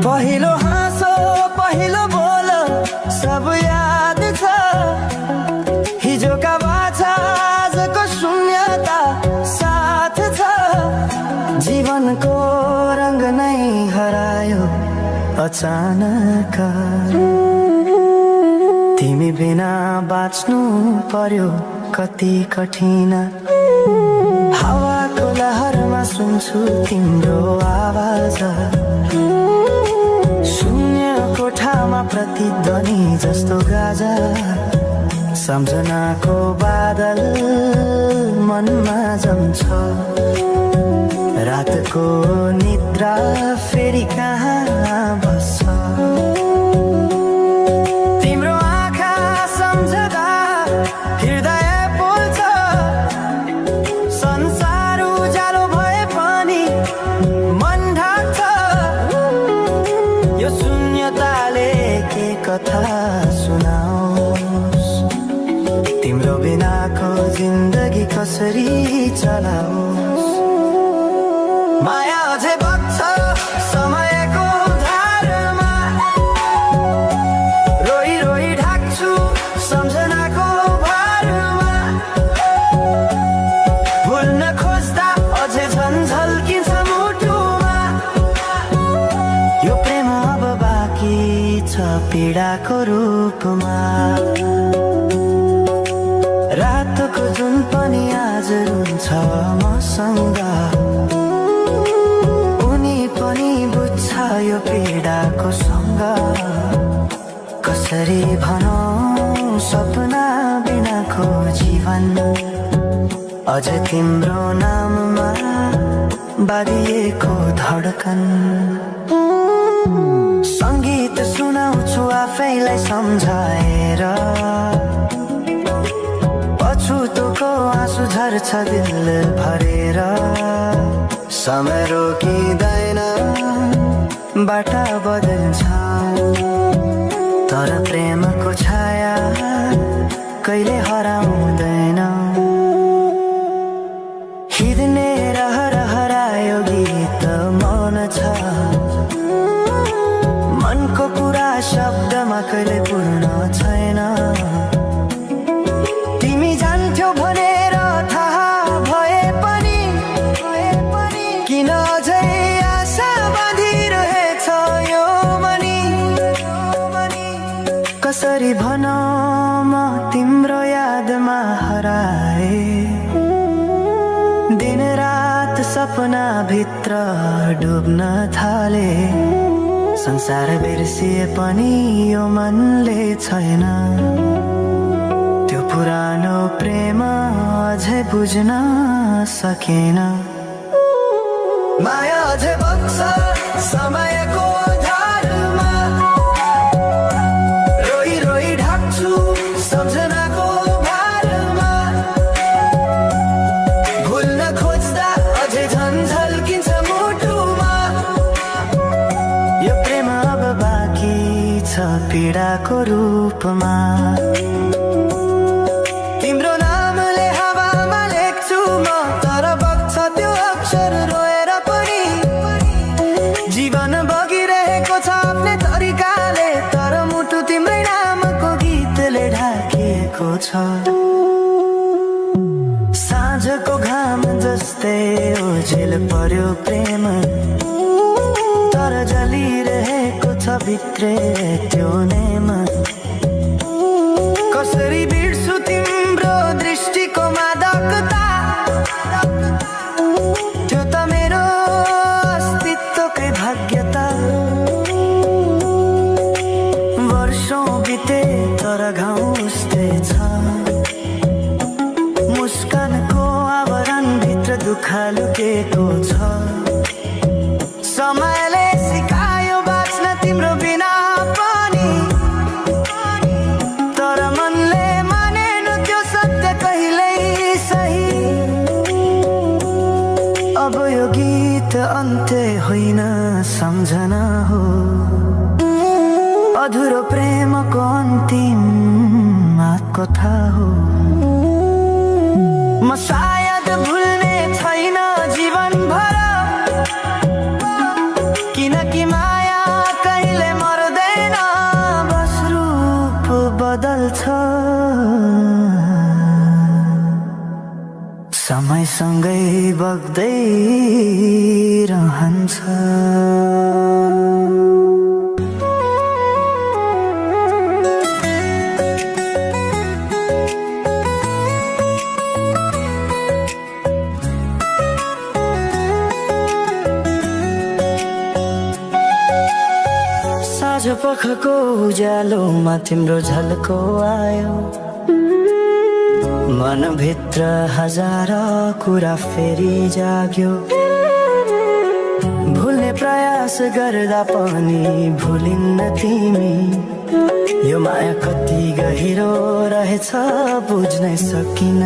पहिलो हाँसो पहिलो बोल सब याद छ। हिजोका बाछा आजको शून्यता साथ छ। जीवनको रंग नै हरायो अचानक। तिमी बिना बाँच्नु पर्यो कति कठिन। हावाको लहरमा सुन्छु तिम्रो आवाज। शून्य कोठामा प्रतिध्वनि जस्तो गाजा। सम्झनाको बादल मनमा जम्छ। रातको निद्रा फेरि कहाँ बस्छ। तिम्रो आँखा सम्झदा हृदय पोल्छ। संसार उज्यालो भए पनि मन ढाक्छ। यो शून्यताले के कथा सुनाओस्। तिम्रो बिनाको जिन्दगी कसरी चलाओस्। माया अझै बग्छ समयको धारमा। रोई रोई ढाक्छु सम्झनाको भारमा। भुल्न खोज्दा अझै झन् झल्किन्छ मुटुमा। यो प्रेम अब बाँकी छ पीडाको रूपमा। रातको जुन पनि आज रुन्छ मसँग। पनि बुझ्छ यो पीडाको सँग। कसरी भनौं सपना बिनाको जीवन। अझ तिम्रो नाममा बाँधिएको धडकन। संगीत सुनाउँछु आफैलाई सम्झाएर। पछुतोको आँसु झर्छ दिल भरेर। समय रोकिँदैन बाटा बदल्छ। तर प्रेमको छाया कहिले हराउँदैन। हिँड्ने रहर हरायो गीत मौन छ। मनको कुरा शब्दमा कहिले पूर्ण छैन। तिमी जान्थ्यौ भनेर थाहा भए पनि किन अझै आशा बाँधिरहेछ यो मनी। कसरी भनौं म तिम्रो यादमा हराए। दिन रात सपना भित्र डुब्न थाले। संसार बिर्सिए पनि यो मनले छैन। त्यो पुरानो प्रेम अझै बुझ्न सकेन। माया अझै बग्छ समयको धारमा। रोई रोई ढाक्छु सम्झनाको भारमा। भुल्न खोज्दा अझै झन् झल्किन्छ मुटुमा। यो प्रेम अब बाँकी छ पीडाको रूपमा। तिम्रो नामले हावामा लेख्छु म तर बग्छ त्यो अक्षर रोएर पनि। जीवन बगिरहेको छ आफ्नै तरिकाले। तर मुटु तिम्रै नामको गीतले ढाकिएको छ। साँझको घाम जस्तै ओझेल पर्यो प्रेम। तर जलिरहेको छ भित्रै त्यो नेम। कसरी बिर्सु तिम्रो दृष्टिको मादकता। त्यो त मेरो अस्तित्वकै भाग्यता। वर्षौं बिते तर घाउ उस्तै छ। मुस्कानको आवरण भित्र दुःख लुकेको छ। समयले सिकायो बाँच्न तिम्रो बिना पनि। तर मनले मानेन त्यो सत्य कहिल्यै सही। अब यो गीत अन्त्य होइन सम्झना हो। अधुरो प्रेमको अन्तिम कथा हो। म सायद भुल्ने छैन जीवन भर। किनकि माया कहिले मर्दैन, बस रूप बदल्छ। समयसँगै बग्दै रहन्छ। साँझ पखको उज्यालोमा तिम्रो झल्को आयो, मनभित्र हजार कुरा फेरि जाग्यो। भुल्ने प्रयास गर्दा पनि भुलिन्न तिमी, यो माया कति गहिरो रहेछ बुझ्नै सकिन।